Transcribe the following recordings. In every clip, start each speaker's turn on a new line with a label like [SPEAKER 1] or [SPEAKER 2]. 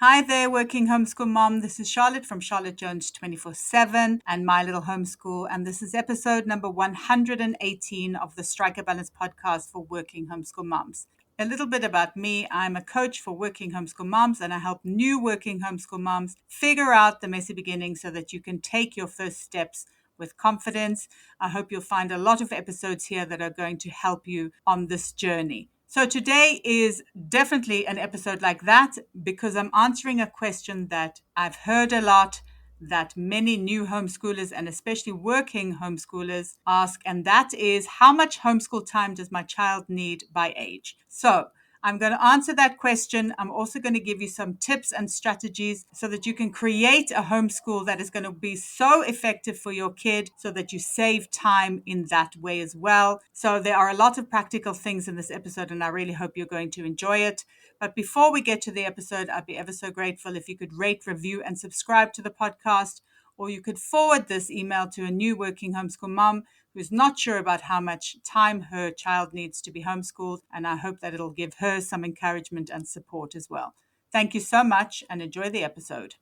[SPEAKER 1] Hi there, working homeschool mom. This is Charlotte from Charlotte Jones 24/7 and My Little Homeschool. And this is episode number 118 of the Strike a Balance podcast for working homeschool moms. A little bit about me. I'm a coach for working homeschool moms, and I help new working homeschool moms figure out the messy beginnings so that you can take your first steps with confidence. I hope you'll find a lot of episodes here that are going to help you on this journey. So today is definitely an episode like that because I'm answering a question that I've heard a lot, that many new homeschoolers and especially working homeschoolers ask, and that is, how much homeschool time does my child need by age? So I'm going to answer that question. I'm also going to give you some tips and strategies so that you can create a homeschool that is going to be so effective for your kid so that you save time in that way as well. So there are a lot of practical things in this episode, and I really hope you're going to enjoy it. But before we get to the episode, I'd be ever so grateful if you could rate, review, and subscribe to the podcast, or you could forward this email to a new working homeschool mom who's not sure about how much time her child needs to be homeschooled, and I hope that it'll give her some encouragement and support as well. Thank you so much and enjoy the episode.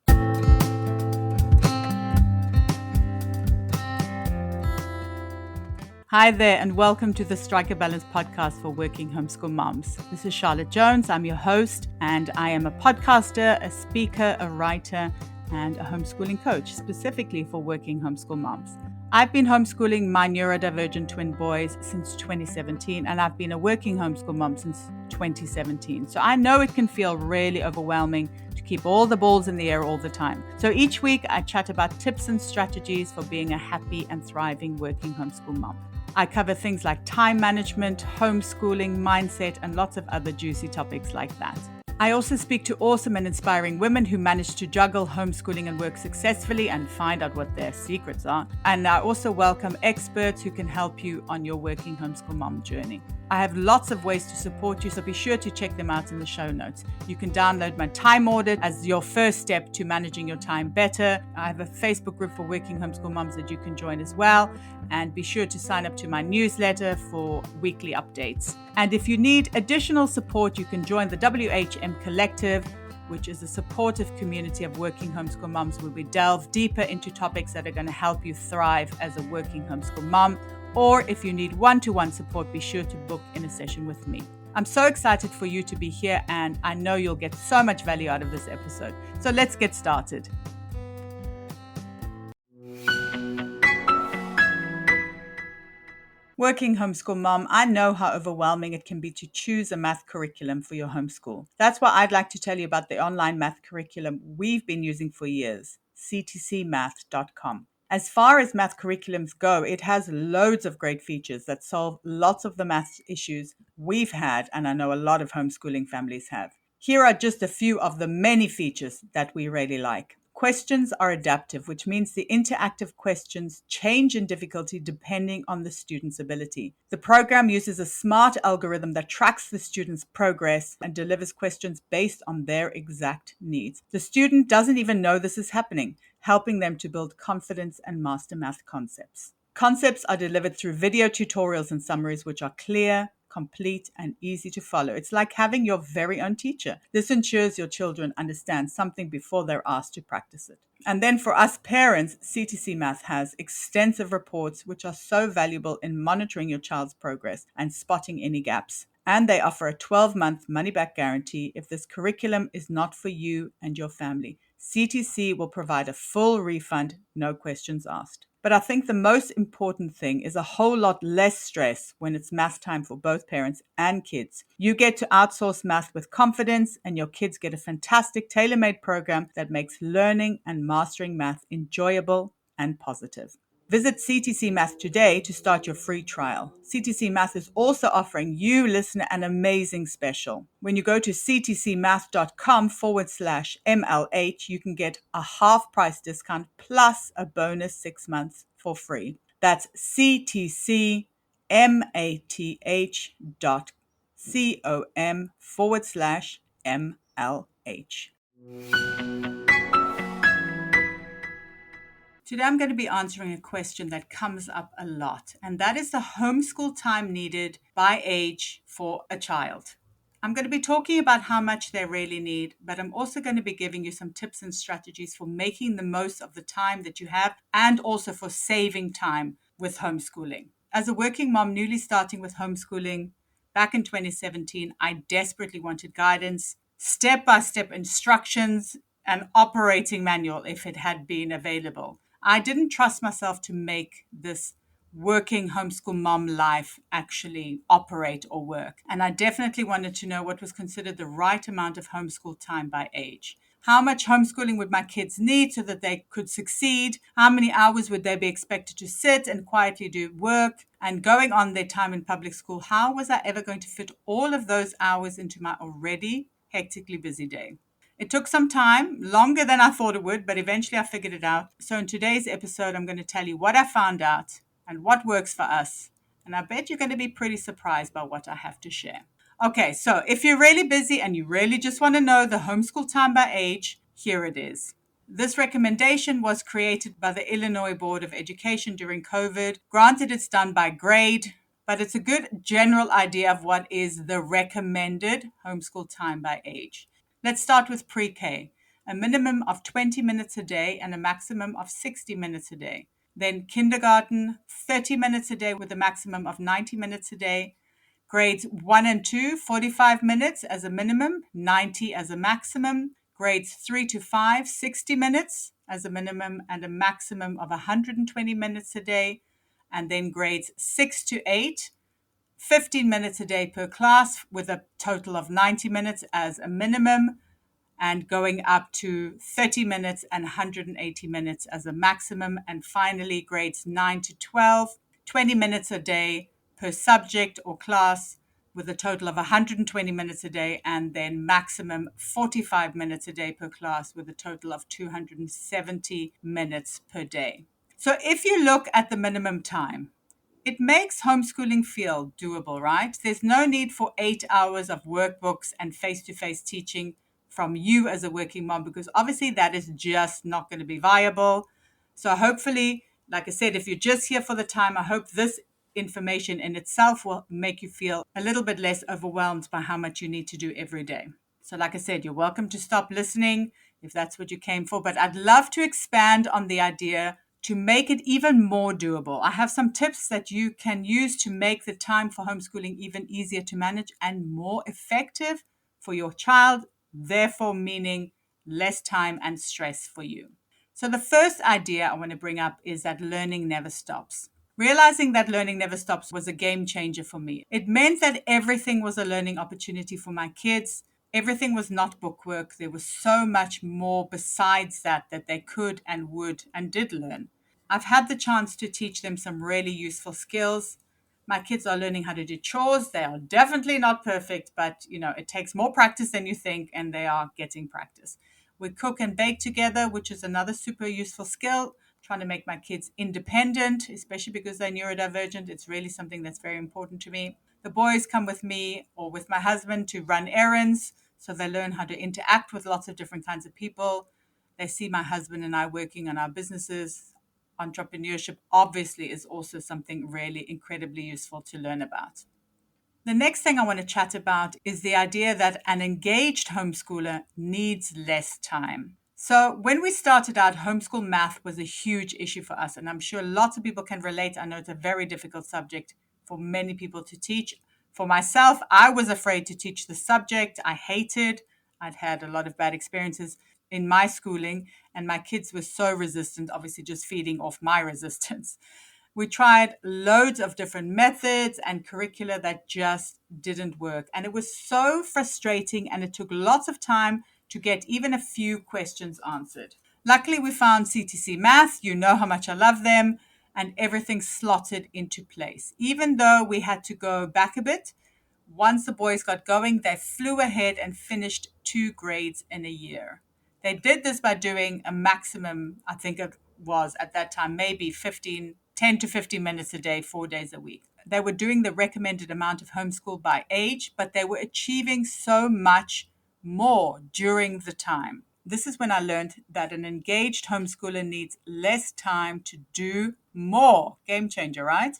[SPEAKER 1] Hi there, and welcome to the Strike a Balance podcast for working homeschool moms. This is Charlotte Jones. I'm your host, and I am a podcaster, a speaker, a writer, and a homeschooling coach, specifically for working homeschool moms. I've been homeschooling my neurodivergent twin boys since 2017, and I've been a working homeschool mom since 2017. So I know it can feel really overwhelming to keep all the balls in the air all the time. So each week I chat about tips and strategies for being a happy and thriving working homeschool mom. I cover things like time management, homeschooling, mindset, and lots of other juicy topics like that. I also speak to awesome and inspiring women who manage to juggle homeschooling and work successfully and find out what their secrets are. And I also welcome experts who can help you on your working homeschool mom journey. I have lots of ways to support you, so be sure to check them out in the show notes. You can download my time audit as your first step to managing your time better. I have a Facebook group for working homeschool moms that you can join as well. And be sure to sign up to my newsletter for weekly updates. And if you need additional support, you can join the WHM Collective, which is a supportive community of working homeschool moms where we delve deeper into topics that are going to help you thrive as a working homeschool mom. Or if you need one-to-one support, be sure to book in a session with me. I'm so excited for you to be here, and I know you'll get so much value out of this episode. So let's get started. Working homeschool mom, I know how overwhelming it can be to choose a math curriculum for your homeschool. That's why I'd like to tell you about the online math curriculum we've been using for years, ctcmath.com. As far as math curriculums go, it has loads of great features that solve lots of the math issues we've had, and I know a lot of homeschooling families have. Here are just a few of the many features that we really like. Questions are adaptive, which means the interactive questions change in difficulty depending on the student's ability. The program uses a smart algorithm that tracks the student's progress and delivers questions based on their exact needs. The student doesn't even know this is happening, helping them to build confidence and master math concepts. Concepts are delivered through video tutorials and summaries, which are clear, complete, and easy to follow. It's like having your very own teacher. This ensures your children understand something before they're asked to practice it. And then for us parents, CTC Math has extensive reports which are so valuable in monitoring your child's progress and spotting any gaps. And they offer a 12-month money-back guarantee if this curriculum is not for you and your family. CTC will provide a full refund, no questions asked. But I think the most important thing is a whole lot less stress when it's math time for both parents and kids. You get to outsource math with confidence, and your kids get a fantastic tailor-made program that makes learning and mastering math enjoyable and positive. Visit CTC Math today to start your free trial. CTC Math is also offering you, listener, an amazing special. When you go to ctcmath.com/MLH, you can get a half price discount plus a bonus 6 months for free. That's ctcmath.com/MLH. Today I'm going to be answering a question that comes up a lot, and that is the homeschool time needed by age for a child. I'm going to be talking about how much they really need, but I'm also going to be giving you some tips and strategies for making the most of the time that you have and also for saving time with homeschooling. As a working mom newly starting with homeschooling back in 2017, I desperately wanted guidance, step by step instructions, an operating manual if it had been available. I didn't trust myself to make this working homeschool mom life actually operate or work. And I definitely wanted to know what was considered the right amount of homeschool time by age. How much homeschooling would my kids need so that they could succeed? How many hours would they be expected to sit and quietly do work? And going on their time in public school, how was I ever going to fit all of those hours into my already hectically busy day? It took some time, longer than I thought it would, but eventually I figured it out. So in today's episode, I'm going to tell you what I found out and what works for us. And I bet you're going to be pretty surprised by what I have to share. Okay, so if you're really busy and you really just want to know the homeschool time by age, here it is. This recommendation was created by the Illinois Board of Education during COVID. Granted, it's done by grade, but it's a good general idea of what is the recommended homeschool time by age. Let's start with pre-K, a minimum of 20 minutes a day and a maximum of 60 minutes a day. Then kindergarten, 30 minutes a day with a maximum of 90 minutes a day. Grades 1 and 2, 45 minutes as a minimum, 90 as a maximum. Grades 3 to 5, 60 minutes as a minimum and a maximum of 120 minutes a day. And then grades 6 to 8, 15 minutes a day per class with a total of 90 minutes as a minimum, and going up to 30 minutes and 180 minutes as a maximum. And finally, grades 9 to 12, 20 minutes a day per subject or class with a total of 120 minutes a day, and then maximum 45 minutes a day per class with a total of 270 minutes per day. So if you look at the minimum time, it makes homeschooling feel doable, right? There's no need for 8 hours of workbooks and face-to-face teaching from you as a working mom, because obviously that is just not going to be viable. So hopefully, like I said, if you're just here for the time, I hope this information in itself will make you feel a little bit less overwhelmed by how much you need to do every day. So like I said, you're welcome to stop listening if that's what you came for, but I'd love to expand on the idea to make it even more doable. I have some tips that you can use to make the time for homeschooling even easier to manage and more effective for your child, therefore meaning less time and stress for you. So the first idea I want to bring up is that learning never stops. Realizing that learning never stops was a game changer for me. It meant that everything was a learning opportunity for my kids. Everything was not bookwork. There was so much more besides that they could and would and did learn. I've had the chance to teach them some really useful skills. My kids are learning how to do chores. They are definitely not perfect, but it takes more practice than you think, and they are getting practice. We cook and bake together, which is another super useful skill. Trying to make my kids independent, especially because they're neurodivergent. It's really something that's very important to me. The boys come with me or with my husband to run errands, so they learn how to interact with lots of different kinds of people. They see my husband and I working on our businesses. Entrepreneurship obviously is also something really incredibly useful to learn about. The next thing I want to chat about is the idea that an engaged homeschooler needs less time. So when we started out, homeschool math was a huge issue for us, and I'm sure lots of people can relate. I know it's a very difficult subject for many people to teach. For myself, I was afraid to teach the subject. I hated. I'd had a lot of bad experiences in my schooling, and my kids were so resistant, obviously just feeding off my resistance. We tried loads of different methods and curricula that just didn't work. And it was so frustrating, and it took lots of time to get even a few questions answered. Luckily, we found CTC Math. You know how much I love them, and everything slotted into place. Even though we had to go back a bit, once the boys got going, they flew ahead and finished 2 grades in a year. They did this by doing a maximum, I think it was at that time, maybe 10 to 15 minutes a day, 4 days a week. They were doing the recommended amount of homeschool by age, but they were achieving so much more during the time. This is when I learned that an engaged homeschooler needs less time to do more. Game changer, right?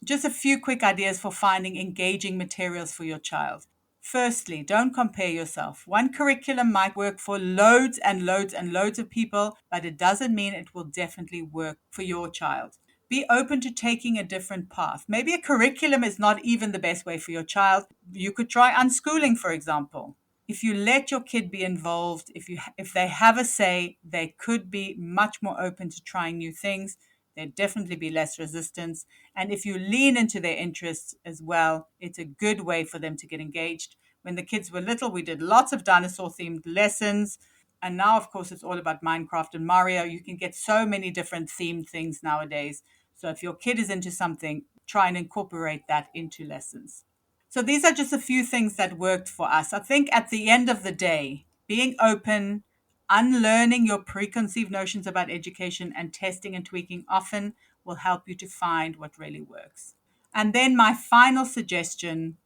[SPEAKER 1] Just a few quick ideas for finding engaging materials for your child. Firstly, don't compare yourself. One curriculum might work for loads and loads and loads of people, but it doesn't mean it will definitely work for your child. Be open to taking a different path. Maybe a curriculum is not even the best way for your child. You could try unschooling, for example. If you let your kid be involved, if they have a say, they could be much more open to trying new things. There'd definitely be less resistance. And if you lean into their interests as well, it's a good way for them to get engaged. When the kids were little, we did lots of dinosaur themed lessons. And now, of course, it's all about Minecraft and Mario. You can get so many different themed things nowadays. So if your kid is into something, try and incorporate that into lessons. So these are just a few things that worked for us. I think at the end of the day, being open, unlearning your preconceived notions about education, and testing and tweaking often will help you to find what really works. And then my final suggestion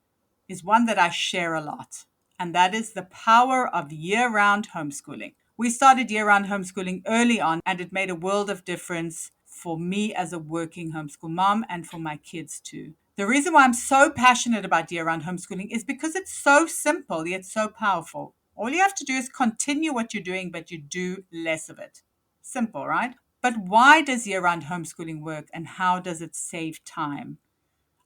[SPEAKER 1] is one that I share a lot, and that is the power of year-round homeschooling. We started year-round homeschooling early on, and it made a world of difference for me as a working homeschool mom and for my kids too. The reason why I'm so passionate about year-round homeschooling is because it's so simple yet so powerful. All you have to do is continue what you're doing, but you do less of it. Simple, right? But why does year-round homeschooling work, and how does it save time?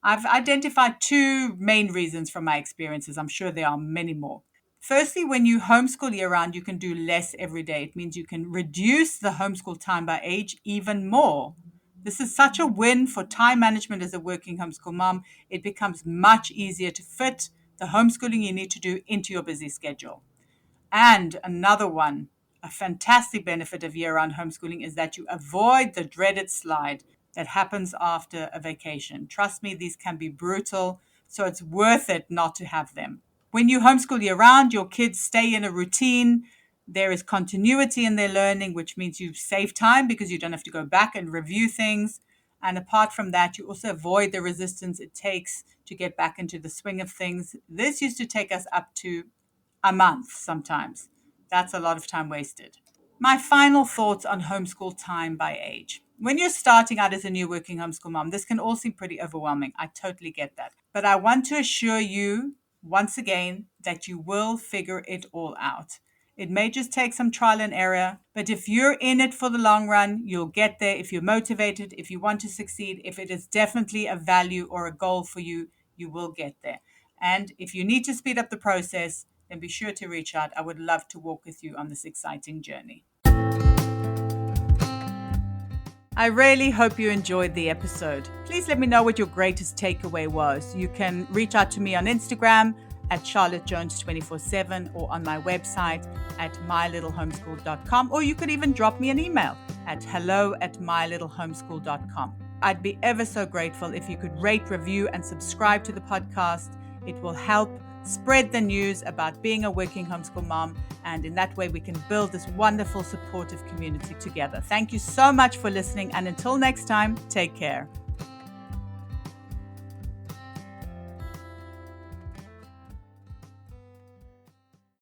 [SPEAKER 1] I've identified two main reasons from my experiences. I'm sure there are many more. Firstly, when you homeschool year round, you can do less every day. It means you can reduce the homeschool time by age even more. This is such a win for time management as a working homeschool mom. It becomes much easier to fit the homeschooling you need to do into your busy schedule. And another one, a fantastic benefit of year-round homeschooling is that you avoid the dreaded slide that happens after a vacation. Trust me, these can be brutal, so it's worth it not to have them. When you homeschool year-round, your kids stay in a routine. There is continuity in their learning, which means you save time because you don't have to go back and review things. And apart from that, you also avoid the resistance it takes to get back into the swing of things. This used to take us up to a month sometimes. That's a lot of time wasted. My final thoughts on homeschool time by age. When you're starting out as a new working homeschool mom, this can all seem pretty overwhelming. I totally get that. But I want to assure you, once again, that you will figure it all out. It may just take some trial and error, but if you're in it for the long run, you'll get there. If you're motivated, if you want to succeed, if it is definitely a value or a goal for you, you will get there. And if you need to speed up the process, then be sure to reach out. I would love to walk with you on this exciting journey. I really hope you enjoyed the episode. Please let me know what your greatest takeaway was. You can reach out to me on Instagram at charlottejones247 or on my website at mylittlehomeschool.com, or you could even drop me an email at hello@mylittlehomeschool.com. I'd be ever so grateful if you could rate, review, and subscribe to the podcast. It will help spread the news about being a working homeschool mom, and in that way we can build this wonderful supportive community together. Thank you so much for listening, and until next time, take care.